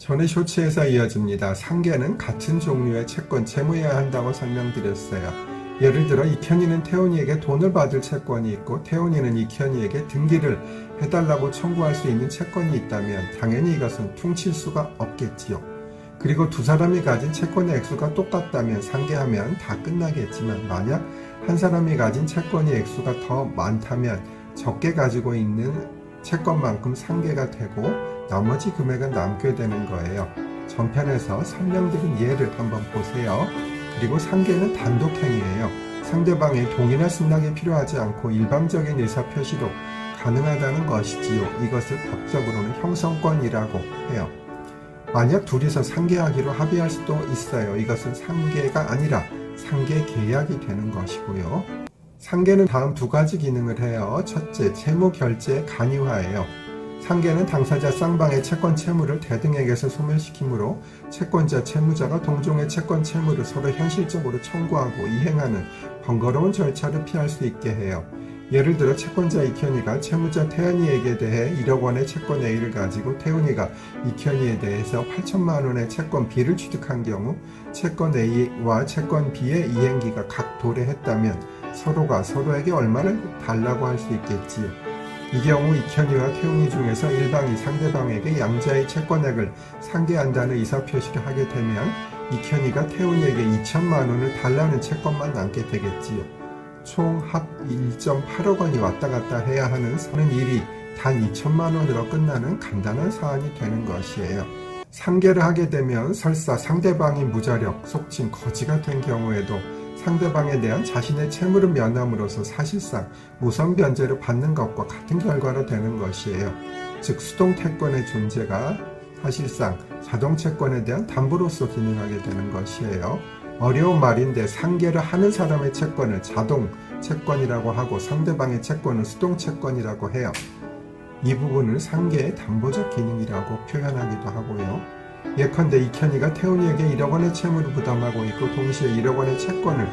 전의 쇼츠에서 이어집니다. 상계는 같은 종류의 채권, 채무여야 한다고 설명드렸어요. 예를 들어 이현이는 태훈이에게 돈을 받을 채권이 있고 태훈이는 이현이에게 등기를 해달라고 청구할 수 있는 채권이 있다면 당연히 이것은 퉁칠 수가 없겠지요. 그리고 두 사람이 가진 채권의 액수가 똑같다면 상계하면 다 끝나겠지만 만약 한 사람이 가진 채권의 액수가 더 많다면 적게 가지고 있는 채권만큼 상계가 되고 나머지 금액은 남게 되는 거예요. 전편에서 설명드린 예를 한번 보세요. 그리고 상계는 단독행위예요. 상대방의 동의나 승낙이 필요하지 않고 일방적인 의사표시로 가능하다는 것이지요. 이것을 법적으로는 형성권이라고 해요. 만약 둘이서 상계하기로 합의할 수도 있어요. 이것은 상계가 아니라 상계계약이 되는 것이고요. 상계는 다음 두 가지 기능을 해요. 첫째, 채무 결제 간이화예요. 상계는 당사자 쌍방의 채권 채무를 대등에게서 소멸시키므로 채권자, 채무자가 동종의 채권 채무를 서로 현실적으로 청구하고 이행하는 번거로운 절차를 피할 수 있게 해요. 예를 들어 채권자 이현이가 채무자 태연이에게 대해 1억 원의 채권 A를 가지고 태훈이가 이현이에 대해서 8천만 원의 채권 B를 취득한 경우 채권 A와 채권 B의 이행기가 각 도래했다면 서로가 서로에게 얼마를 달라고 할 수 있겠지요. 이 경우 이현이와 태훈이 중에서 일방이 상대방에게 양자의 채권액을 상계한다는 의사표시를 하게 되면 이현이가 태훈이에게 2천만 원을 달라는 채권만 남게 되겠지요. 총 합 1.8억 원이 왔다 갔다 해야 하는 일이 단 2천만 원으로 끝나는 간단한 사안이 되는 것이에요. 상계를 하게 되면 설사 상대방이 무자력, 속칭 거지가 된 경우에도 상대방에 대한 자신의 채무를 면함으로써 사실상 무선 변제를 받는 것과 같은 결과로 되는 것이에요. 즉 수동태권의 존재가 사실상 자동채권에 대한 담보로서 기능하게 되는 것이에요. 어려운 말인데 상계를 하는 사람의 채권을 자동채권이라고 하고 상대방의 채권을 수동채권이라고 해요. 이 부분을 상계의 담보적 기능이라고 표현하기도 하고요. 예컨대 이현이가 태훈이에게 1억 원의 채무를 부담하고 있고 동시에 1억 원의 채권을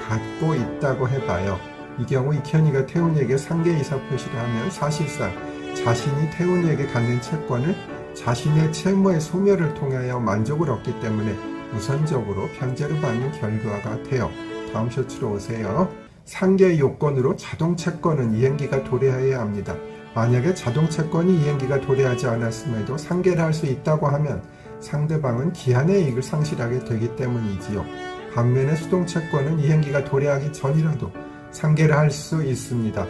갖고 있다고 해봐요. 이 경우 이현이가 태훈이에게 상계 의사표시를 하면 사실상 자신이 태훈이에게 갖는 채권을 자신의 채무의 소멸을 통하여 만족을 얻기 때문에 우선적으로 변제를 받는 결과가 돼요. 다음 쇼츠로 오세요. 상계 요건으로 자동채권은 이행기가 도래해야 합니다. 만약에 자동채권이 이행기가 도래하지 않았음에도 상계를 할 수 있다고 하면 상대방은 기한의 이익을 상실하게 되기 때문이지요. 반면에 수동채권은 이행기가 도래하기 전이라도 상계를 할 수 있습니다.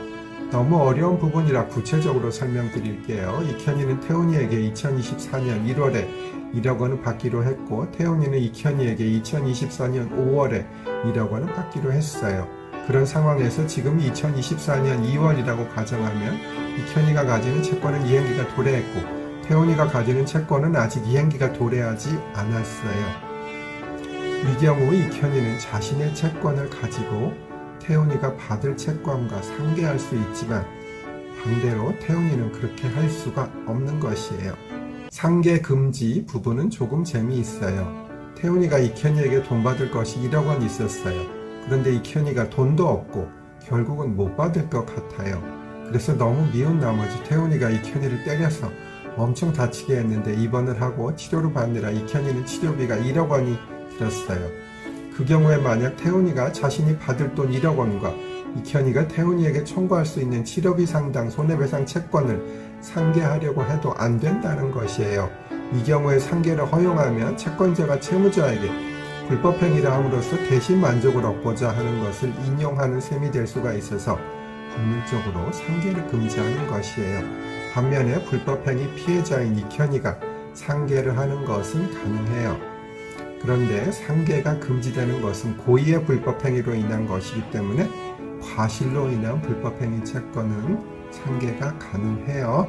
너무 어려운 부분이라 구체적으로 설명드릴게요. 이현이는 태훈이에게 2024년 1월에 1억 원을 받기로 했고 태훈이는 이현이에게 2024년 5월에 1억 원을 받기로 했어요. 그런 상황에서 지금 2024년 2월이라고 가정하면 이현이가 가지는 채권은 이행기가 도래했고 태훈이가 가지는 채권은 아직 이행기가 도래하지 않았어요. 이 경우 이현이는 자신의 채권을 가지고 태훈이가 받을 채권과 상계할 수 있지만 반대로 태훈이는 그렇게 할 수가 없는 것이에요. 상계 금지 부분은 조금 재미있어요. 태훈이가 이현이에게 돈 받을 것이 1억 원 있었어요. 그런데 이현이가 돈도 없고 결국은 못 받을 것 같아요. 그래서 너무 미운 나머지 태훈이가 이현이를 때려서 엄청 다치게 했는데 입원을 하고 치료를 받느라 이현이는 치료비가 1억 원이 들었어요. 그 경우에 만약 태훈이가 자신이 받을 돈 1억 원과 이현이가 태훈이에게 청구할 수 있는 치료비 상당 손해배상 채권을 상계하려고 해도 안 된다는 것이에요. 이 경우에 상계를 허용하면 채권자가 채무자에게 불법행위를 함으로써 대신 만족을 얻고자 하는 것을 인용하는 셈이 될 수가 있어서 법률적으로 상계를 금지하는 것이에요. 반면에 불법행위 피해자인 이현이가 상계를 하는 것은 가능해요. 그런데 상계가 금지되는 것은 고의의 불법행위로 인한 것이기 때문에 과실로 인한 불법행위 채권은 상계가 가능해요.